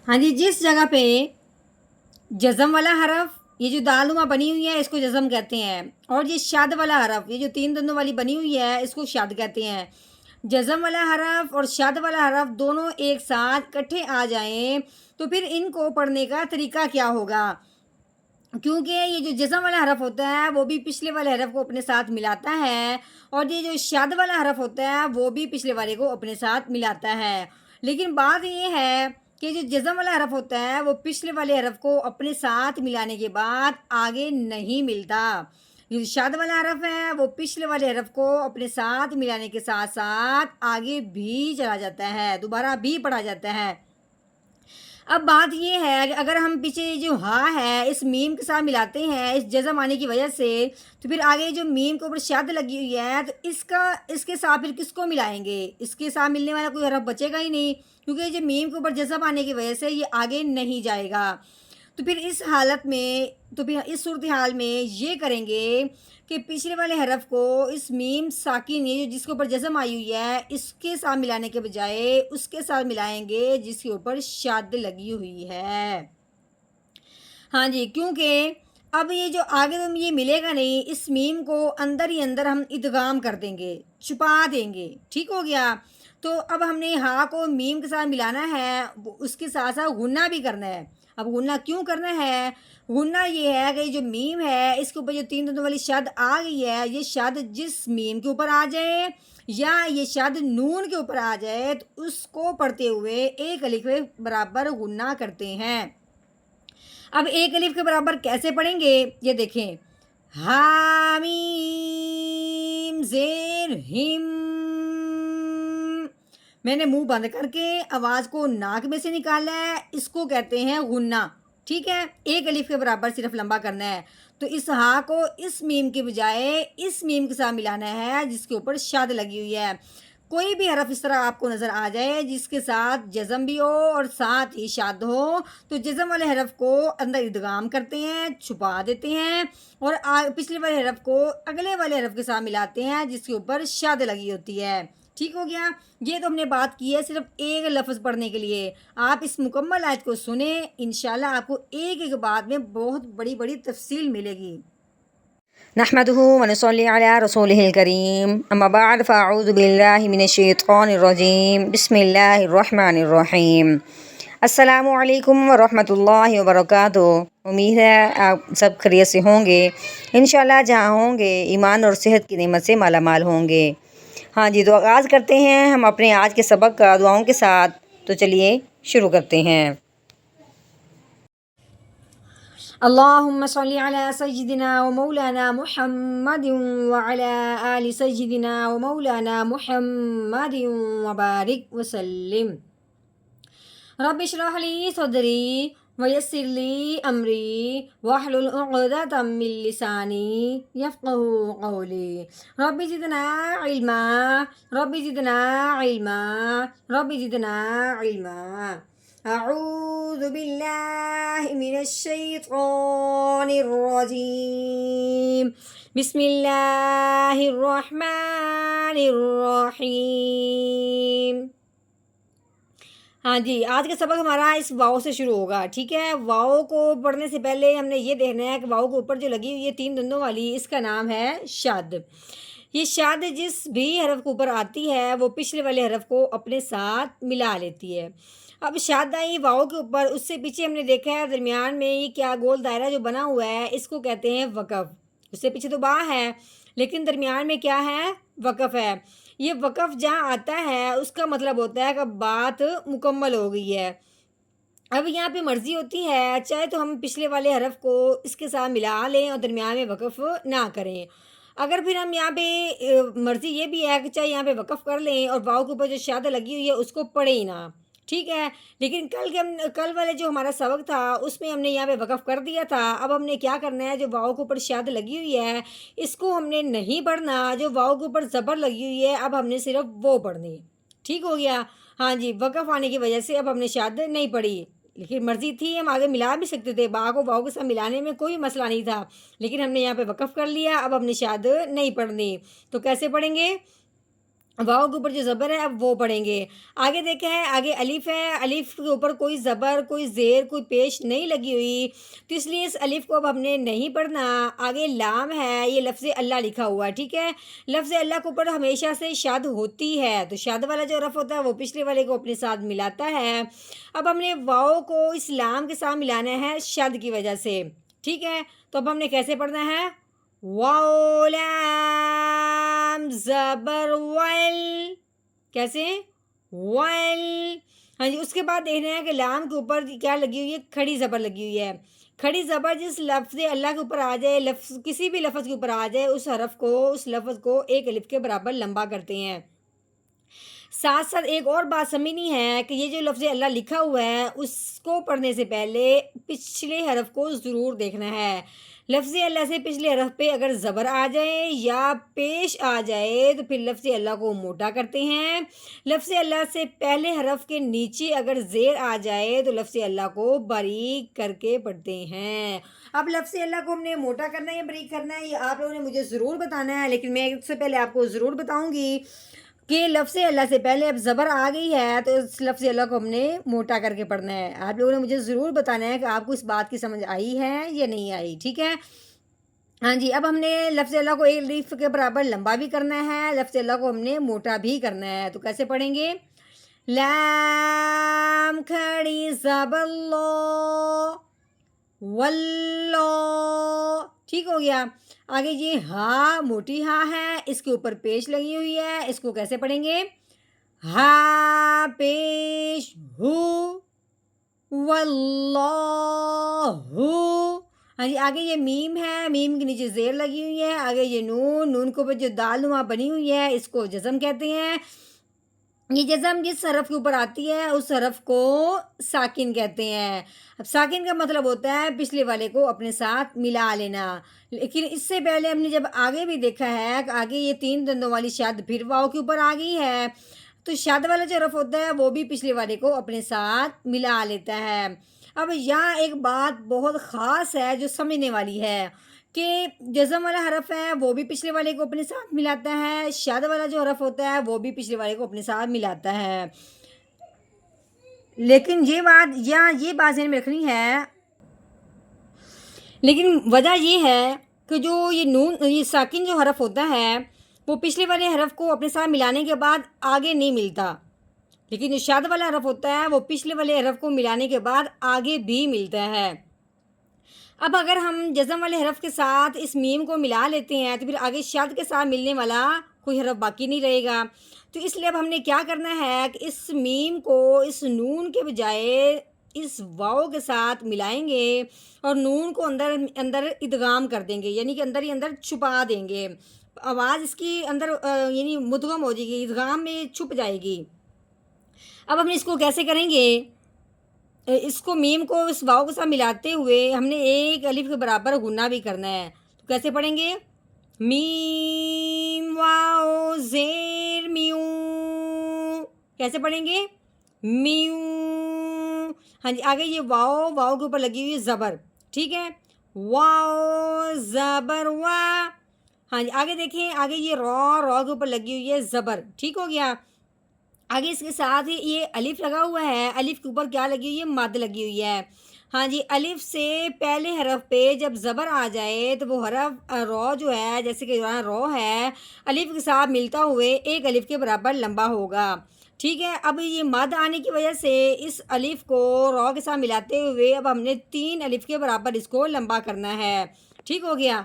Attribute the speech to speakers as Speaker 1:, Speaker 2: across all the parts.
Speaker 1: हाँ जी, जिस जगह पे जज़म वाला हरफ, ये जो दालनुमा बनी हुई है इसको जज़म कहते हैं, और ये शाद वाला हरफ, ये जो 3 दंदों वाली बनी हुई है इसको शाद कहते हैं। जज़म वाला हरफ और शाद वाला हरफ दोनों एक साथ इकट्ठे आ जाएँ, तो फिर इनको पढ़ने का तरीका क्या होगा? क्योंकि ये जो जज़म वाला हरफ होता है वो भी पिछले वाले हरफ को अपने साथ मिलाता है, और ये जो शाद वाला हरफ होता है वो भी पिछले वाले को अपने साथ मिलाता है। लेकिन बात ये है कि जो जज़म वाला हरफ होता है वो पिछले वाले हरफ को अपने साथ मिलाने के बाद आगे नहीं मिलता। ये जो शाद वाला हरफ है वो पिछले वाले हरफ को अपने साथ मिलाने के साथ-साथ आगे भी चला जाता है, दोबारा भी पढ़ा जाता है। अब बात ये है कि अगर हम पीछे जो हा है इस मीम के साथ मिलाते हैं इस जज़म आने की वजह से, तो फिर आगे जो मीम के ऊपर शद लगी हुई है तो इसके साथ फिर किसको मिलाएंगे? इसके साथ मिलने वाला कोई हरफ बचेगा ही नहीं, क्योंकि जो मीम के ऊपर जज़म आने की वजह से ये आगे नहीं जाएगा। तो फिर इस हालत में, तो फिर इस सूरत हाल में ये करेंगे कि पिछले वाले हरफ को इस मीम साकिन, ये जिसके ऊपर जज़म आई हुई है इसके साथ मिलाने के बजाय उसके साथ मिलाएंगे जिसके ऊपर शद लगी हुई है। हाँ जी, क्योंकि अब ये जो आगे तो ये मिलेगा नहीं, इस मीम को अंदर ही अंदर हम इदगाम कर देंगे, छुपा देंगे, ठीक हो गया? तो अब हमने हा को मीम के साथ मिलाना है, उसके साथ साथ गुन्ना भी करना है। अब गुन्ना क्यों करना है? गुन्ना ये है कि जो मीम है इसके ऊपर जो 3 दंतों वाली शद आ गई है, ये शद जिस मीम के ऊपर आ जाए या ये शद नून के ऊपर आ जाए तो उसको पढ़ते हुए एक अलिफ के बराबर गुन्ना करते हैं। अब एक अलिफ के बराबर कैसे पढ़ेंगे? ये देखें, हामीम ज़ेर हिम। मैंने मुंह बंद करके आवाज़ को नाक में से निकाला है, इसको कहते हैं गुन्ना। ठीक है, एक अलिफ के बराबर सिर्फ लंबा करना है। तो इस हा को इस मीम के बजाय इस मीम के साथ मिलाना है जिसके ऊपर शद लगी हुई है। कोई भी हरफ इस तरह आपको नज़र आ जाए जिसके साथ जज़म भी हो और साथ ही शाद हो, तो जज़म वाले हरफ को अंदर इदगाम करते हैं, छुपा देते हैं, और पिछले वाले हरफ को अगले वाले हरफ के साथ मिलाते हैं जिसके ऊपर शाद लगी होती है। ठीक हो गया? ये तो हमने बात की है सिर्फ एक लफ्ज़ पढ़ने के लिए। आप इस मुकम्मल आयत को सुने, इंशाल्लाह आपको एक एक बात में बहुत बड़ी बड़ी तफसील मिलेगी।
Speaker 2: नहमदुहु व नसल्ली अला रसूलिहिल करीम, अम्मा बाद फ़अऊज़ु बिल्लाहि मिनश्शैतानिर रजीम, बिस्मिल्लाहिर रहमानिर रहीम। अस्सलामु अलैकुम व रहमतुल्लाहि व बरकातुहू। उम्मीद है आप सब खैरियत से होंगे। इंशाल्लाह जहाँ होंगे ईमान और सेहत की नेमत से माला माल होंगे। हाँ जी, तो आगाज़ करते हैं हम अपने आज के सबक का दुआओं के साथ। तो चलिए शुरू करते हैं।
Speaker 1: अल्लाहुम्मा सल्ली अला सय्यिदिना व मौलाना मुहम्मदिन व अला आलि सय्यिदिना व मौलाना मुहम्मदिन व बारिक व सल्लिम। रब्बि इश्रह ली सदरी व यस्सिर ली अमरी वहलुल उक़दतम मिन लिसानी यफ़क़हू क़ौली। Rabbi ज़िदना इल्मा, rabbi ज़िदना इल्मा, rabbi ज़िदना इल्मा। अऊज़ु बिल्लाहि मिनश शैतानिर रजीम। बिस्मिल्लाहिर रहमानिर रहीम। हाँ जी, आज का सबक हमारा इस वाव से शुरू होगा। ठीक है, वाव को पढ़ने से पहले हमने ये देखना है कि वाव के ऊपर जो लगी हुई है 3 दंदों वाली, इसका नाम है शद। ये शद जिस भी हरफ के ऊपर आती है वो पिछले वाले हरफ को अपने साथ मिला लेती है। अब शद आई वाव के ऊपर, उससे पीछे हमने देखा है दरमियान में ये क्या गोल दायरा जो बना हुआ है इसको कहते हैं वक़फ़। उससे पीछे तो बा है, लेकिन दरमियान में क्या है? वक़फ़ है। ये वक़फ़ जहाँ आता है उसका मतलब होता है कि बात मुकम्मल हो गई है। अब यहाँ पे मर्ज़ी होती है, चाहे तो हम पिछले वाले हरफ को इसके साथ मिला लें और दरमियान में वक़फ़ ना करें। अगर फिर हम यहाँ पे मर्ज़ी ये भी है कि चाहे यहाँ पे वक़फ़ कर लें और वाव के ऊपर जो शाद लगी हुई है उसको पढ़ें ही ना। ठीक है, लेकिन कल वाले जो हमारा सबक था उसमें हमने यहाँ पे वक़फ़ कर दिया था। अब हमने क्या करना है, जो वाव के ऊपर शाद लगी हुई है इसको हमने नहीं पढ़ना, जो वाव के ऊपर ज़बर लगी हुई है अब हमने सिर्फ वो पढ़नी है। ठीक हो गया? हाँ जी, वक़फ़ आने की वजह से अब हमने शाद नहीं पढ़ी, लेकिन मर्ज़ी थी हम आगे मिला भी सकते थे, बा को वाव के साथ मिलाने में कोई मसला नहीं था, लेकिन हमने यहाँ पे वक़फ़ कर लिया, अब हमने शाद नहीं पढ़नी। तो कैसे पढ़ेंगे? واؤ کے اوپر جو زبر ہے اب وہ پڑھیں گے. آگے دیکھیں ہے آگے الف ہے, الف کے اوپر کوئی زبر کوئی زیر کوئی پیش نہیں لگی ہوئی, تو اس لیے اس الف کو اب ہم نے نہیں پڑھنا. آگے لام ہے, یہ لفظ اللہ لکھا ہوا ہے, ٹھیک ہے. لفظ اللہ کے اوپر ہمیشہ سے شد ہوتی ہے, تو شد والا جو حرف ہوتا ہے وہ پچھلے والے کو اپنے ساتھ ملاتا ہے. اب ہم نے واؤ کو اس لام کے ساتھ ملانا ہے شد کی وجہ سے, ٹھیک ہے. تو اب ہم نے کیسے پڑھنا ہے؟ واو لام زبر ول, کیسے؟ ول. ہاں جی, اس کے بعد دیکھنا ہے کہ لام کے اوپر کیا لگی ہوئی ہے؟ کھڑی زبر لگی ہوئی ہے. کھڑی زبر جس لفظ اللہ کے اوپر آ جائے, لفظ کسی بھی لفظ کے اوپر آ جائے, اس حرف کو اس لفظ کو ایک الف کے برابر لمبا کرتے ہیں. ساتھ ساتھ ایک اور بات سمجھنی ہے کہ یہ جو لفظ اللہ لکھا ہوا ہے اس کو پڑھنے سے پہلے پچھلے حرف کو ضرور دیکھنا ہے. لفظ اللہ سے پچھلے حرف پہ اگر زبر آ جائے یا پیش آ جائے تو پھر لفظ اللہ کو موٹا کرتے ہیں. لفظ اللہ سے پہلے حرف کے نیچے اگر زیر آ جائے تو لفظ اللہ کو باریک کر کے پڑھتے ہیں. اب لفظ اللہ کو ہم نے موٹا کرنا ہے یا باریک کرنا ہے, یہ آپ لوگوں نے مجھے ضرور بتانا ہے, لیکن میں اس سے پہلے آپ کو ضرور بتاؤں گی کہ لفظ اللہ سے پہلے اب زبر آ گئی ہے تو اس لفظ اللہ کو ہم نے موٹا کر کے پڑھنا ہے. آپ لوگوں نے مجھے ضرور بتانا ہے کہ آپ کو اس بات کی سمجھ آئی ہے یا نہیں آئی, ٹھیک ہے. ہاں جی, اب ہم نے لفظ اللہ کو ایک الف کے برابر لمبا بھی کرنا ہے, لفظ اللہ کو ہم نے موٹا بھی کرنا ہے. تو کیسے پڑھیں گے؟ لام کھڑی زبر لو واللو, ٹھیک ہو گیا. آگے یہ ہا موٹی ہا ہے, اس کے اوپر پیش لگی ہوئی ہے, اس کو کیسے پڑھیں گے؟ ہا پیش ہو واللہ. ہاں جی, آگے یہ میم ہے, میم کے نیچے زیر لگی ہوئی ہے. آگے یہ نون, نون کے اوپر جو دال نما بنی ہوئی ہے اس کو جزم کہتے ہیں. یہ جزم جس حرف کے اوپر آتی ہے اس حرف کو ساکن کہتے ہیں. اب ساکن کا مطلب ہوتا ہے پچھلے والے کو اپنے ساتھ ملا لینا. لیکن اس سے پہلے ہم نے جب آگے بھی دیکھا ہے کہ آگے یہ تین دندوں والی شد پھر واؤ کے اوپر آ گئی ہے, تو شد والا جو حرف ہوتا ہے وہ بھی پچھلے والے کو اپنے ساتھ ملا لیتا ہے. اب یہاں ایک بات بہت خاص ہے جو سمجھنے والی ہے کہ جزم والا حرف ہے وہ بھی پچھلے والے کو اپنے ساتھ ملاتا ہے, شاد والا جو حرف ہوتا ہے وہ بھی پچھلے والے کو اپنے ساتھ ملاتا ہے. لیکن یہ بات ذہن میں رکھنی ہے, لیکن وجہ یہ ہے کہ جو یہ ساکن جو حرف ہوتا ہے وہ پچھلے والے حرف کو اپنے ساتھ ملانے کے بعد آگے نہیں ملتا, لیکن جو شاد والا حرف ہوتا ہے وہ پچھلے والے حرف کو ملانے کے بعد آگے بھی ملتا ہے. اب اگر ہم جزم والے حرف کے ساتھ اس میم کو ملا لیتے ہیں تو پھر آگے شد کے ساتھ ملنے والا کوئی حرف باقی نہیں رہے گا. تو اس لیے اب ہم نے کیا کرنا ہے کہ اس میم کو اس نون کے بجائے اس واؤ کے ساتھ ملائیں گے اور نون کو اندر ادغام کر دیں گے, یعنی کہ اندر ہی اندر چھپا دیں گے. آواز اس کی اندر یعنی مدغم ہو جائے گی, ادغام میں چھپ جائے گی. اب ہم اس کو کیسے کریں گے؟ اس کو میم کو اس واؤ کے ساتھ ملاتے ہوئے ہم نے ایک الف کے برابر غنہ بھی کرنا ہے. تو کیسے پڑھیں گے؟ میم واؤ زیر میو, کیسے پڑھیں گے؟ میو. ہاں جی, آگے یہ واؤ کے اوپر لگی ہوئی زبر, ٹھیک ہے, واؤ زبر وا. ہاں جی, آگے دیکھیں, آگے یہ رو کے اوپر لگی ہوئی ہے زبر, ٹھیک ہو گیا. آگے اس کے ساتھ ہی یہ الف لگا ہوا ہے, الف کے اوپر کیا لگی ہوئی ہے؟ مد لگی ہوئی ہے. ہاں جی, الف سے پہلے حرف پہ جب زبر آ جائے تو وہ حرف رو جو ہے, جیسے کہ رو ہے, الف کے ساتھ ملتا ہوئے ایک الف کے برابر لمبا ہوگا, ٹھیک ہے. اب یہ مد آنے کی وجہ سے اس الف کو رو کے ساتھ ملاتے ہوئے اب ہم نے 3 الف کے برابر اس کو لمبا کرنا ہے, ٹھیک ہو گیا.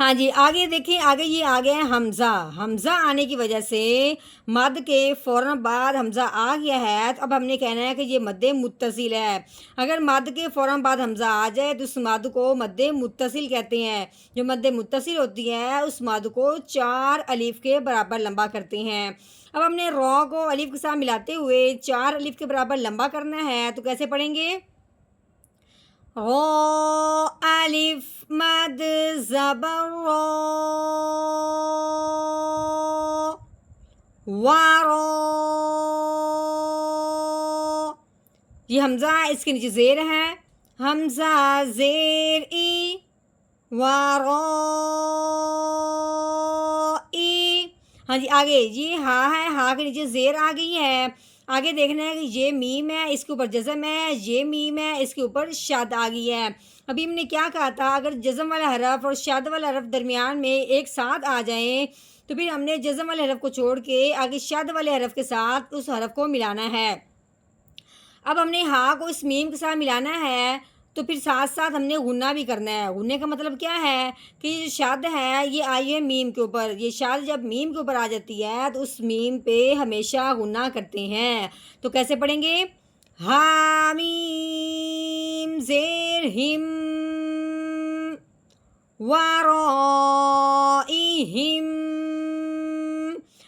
Speaker 1: ہاں جی, آگے دیکھیں, آگے یہ آ گیا ہے حمزہ. حمزہ آنے کی وجہ سے مد کے فوراً بعد حمزہ آ گیا ہے, تو اب ہم نے کہنا ہے کہ یہ مد متصل ہے. اگر مد کے فوراً بعد حمزہ آ جائے تو اس مد کو مد متصل کہتے ہیں. جو مد متصل ہوتی ہے اس مد کو 4 الف کے برابر لمبا کرتے ہیں. اب ہم نے رو کو الف کے ساتھ ملاتے ہوئے 4 الف کے برابر لمبا کرنا ہے, تو کیسے پڑھیں گے؟ رو الف مد زبر رو وارو. یہ حمزہ اس کے نیچے زیر ہے, حمزہ زیر ای, वाराई। हाँ जी, आगे ये हा है, हा के नीचे ज़ेर आ गई है। आगे देखना है कि ये मीम है, इसके ऊपर जज़म है, ये मीम है, इसके ऊपर शाद आ गई है। अभी हमने क्या कहा था, अगर जज़म वाला हरफ और शाद वाला हरफ दरमियान में एक साथ आ जाएँ, तो फिर हमने जज़म वाले हरफ को छोड़ के आगे शाद वाले हरफ के साथ उस हरफ को मिलाना है। अब हमने हा को इस मीम के साथ मिलाना है, तो फिर साथ-साथ हमने गुन्ना भी करना है। गुन्ने का मतलब क्या है कि ये जो शाद है, ये आई है मीम के ऊपर। ये शाद जब मीम के ऊपर आ जाती है, तो उस मीम पे हमेशा गुन्ना करते हैं। तो कैसे पढ़ेंगे? हामीम ज़ेर हिम वाराइहिम।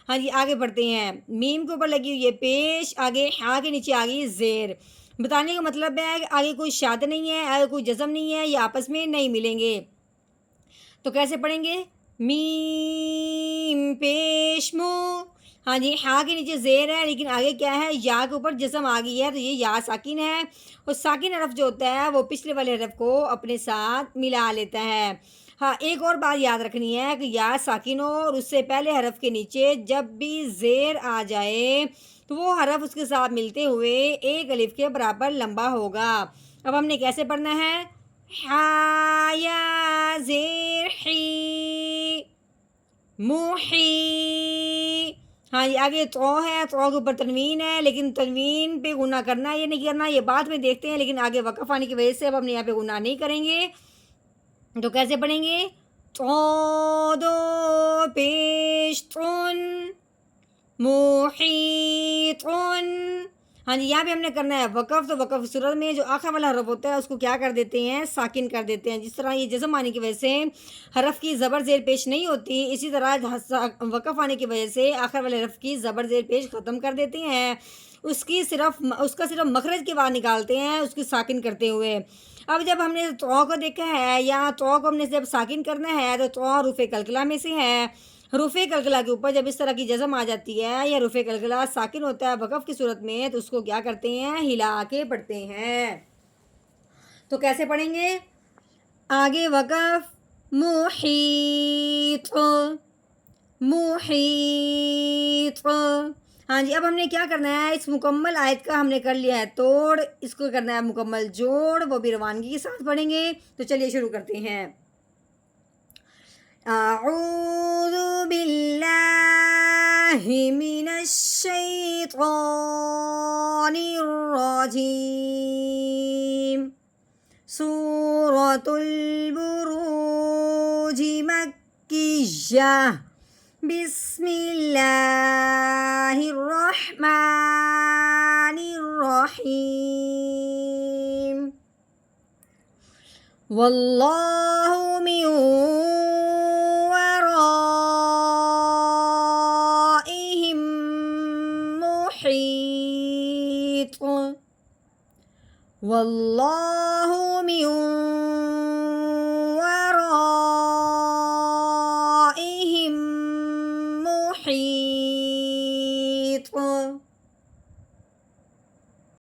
Speaker 1: हाँ जी, आगे बढ़ते हैं। मीम के ऊपर लगी हुई है पेश, आगे हा के नीचे आ गई ज़ेर। बताने का मतलब है कि आगे कोई शाद नहीं है, आगे कोई जज़म नहीं है, ये आपस में नहीं मिलेंगे। तो कैसे पढ़ेंगे? मीम पेश मू। हाँ जी, हा के नीचे ज़ेर है, लेकिन आगे क्या है? या के ऊपर जज़म आ गई है, तो ये या साकिन है। और साकिन हरफ जो होता है, वो पिछले वाले हरफ को अपने साथ मिला लेता है। हाँ, एक और बात याद रखनी है कि या साकिन हो और उससे पहले हरफ के नीचे जब भी ज़ेर आ जाए, तो वो हरफ उसके साथ मिलते हुए एक अलिफ के बराबर लंबा होगा। अब हमने कैसे पढ़ना है? हा या ज़ेर ही मुही। हाँ जी, आगे तो है, तो के ऊपर तनवीन है, लेकिन तनवीन पे गुना करना है या नहीं करना, ये बाद में देखते हैं। लेकिन आगे वक़फ़ आने की वजह से अब हमने यहाँ पे गुना नहीं करेंगे। तो कैसे पढ़ेंगे? तो दो पेश तुन मुहीतुन। हाँ जी, यहाँ पे हमने करना है वक़फ़। तो वक़फ़ सूरत में जो आखिर वाला हरफ होता है, उसको क्या कर देते हैं? साकिन कर देते हैं। जिस तरह ये जज़म आने की वजह से हरफ की ज़बर ज़ेर पेश नहीं होती, इसी तरह वक़फ़ आने की वजह से आखिर वाले हरफ की ज़बर ज़ेर पेश ख़त्म कर देते हैं। उसका सिर्फ मखरज के बाद निकालते हैं, उसकी साकिन करते हुए। अब जब हमने तो को देखा है, या तो को हमने जब साकिन करना है, तो हरूफ़ कलकला में से है। हरूफ़ कलकला के ऊपर जब इस तरह की जज़म आ जाती है, या हरूफ़ कलकला साकिन होता है वक़फ़ की सूरत में, तो उसको क्या करते हैं? हिला के पढ़ते हैं। तो कैसे पढ़ेंगे? आगे वक़फ़ मुहीत मुहीत। हाँ जी, अब हमने क्या करना है? इस मुकम्मल आयत का हमने कर लिया है तोड़, इसको करना है मुकम्मल जोड़, वो भी रवानगी के साथ पढ़ेंगे। तो चलिए शुरू करते हैं। अऊज़ु बिल्लाहि मिनश शैतानिर रजीम। सूरतुल बुरूज मक्किय्यह। बिस्मिल्लाहिर्रहमानिर्रहीम। वल्लाहु मिन वराइहिम मुहीत। वल्लाहु मिन वराइहिम मुहीत।